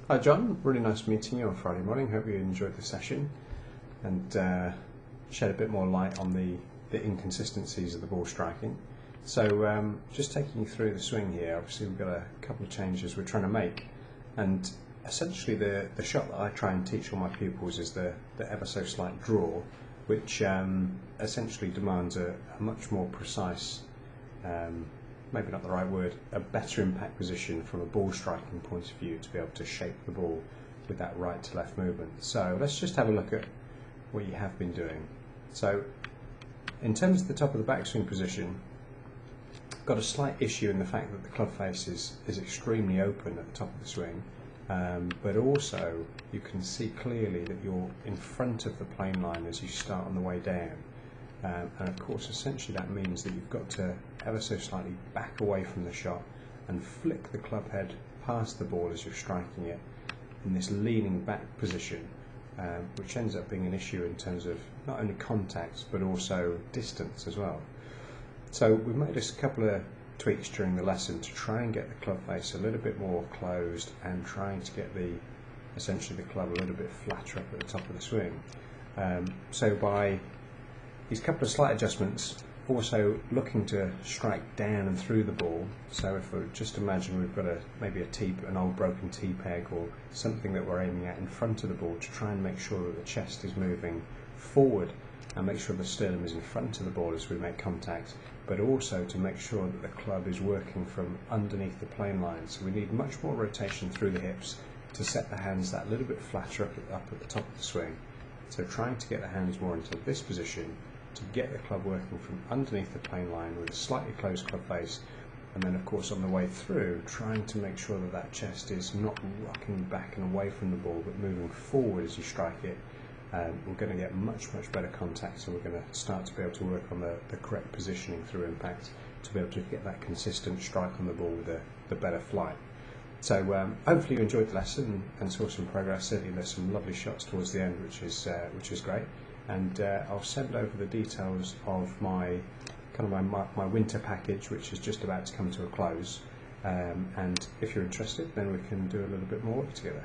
Hi John, really nice meeting you on Friday morning. Hope you enjoyed the session and shed a bit more light on the inconsistencies of the ball striking. So just taking you through the swing here, obviously we've got a couple of changes we're trying to make, and essentially the shot that I try and teach all my pupils is the ever so slight draw, which essentially demands a much more precise, maybe not the right word, a better impact position from a ball striking point of view to be able to shape the ball with that right to left movement. So let's just have a look at what you have been doing. So in terms of the top of the backswing position, I've got a slight issue in the fact that the club face is extremely open at the top of the swing, but also you can see clearly that you're in front of the plane line as you start on the way down. And of course essentially that means that you've got to ever so slightly back away from the shot and flick the club head past the ball as you're striking it in this leaning back position, which ends up being an issue in terms of not only contact but also distance as well. So we've made a couple of tweaks during the lesson to try and get the club face a little bit more closed and trying to get essentially the club a little bit flatter up at the top of the swing. So by these couple of slight adjustments, also looking to strike down and through the ball. So if we just imagine we've got maybe an old broken T-peg or something that we're aiming at in front of the ball, to try and make sure that the chest is moving forward and make sure the sternum is in front of the ball as we make contact, but also to make sure that the club is working from underneath the plane line. So we need much more rotation through the hips to set the hands that little bit flatter up at the top of the swing. So trying to get the hands more into this position to get the club working from underneath the plane line with a slightly closed club face, and then of course on the way through trying to make sure that that chest is not rocking back and away from the ball but moving forward as you strike it. We're going to get much better contact, so we're going to start to be able to work on the correct positioning through impact to be able to get that consistent strike on the ball with the better flight. So hopefully you enjoyed the lesson and saw some progress. Certainly there's some lovely shots towards the end, which is great. And I'll send over the details of my winter package, which is just about to come to a close. And if you're interested, then we can do a little bit more work together.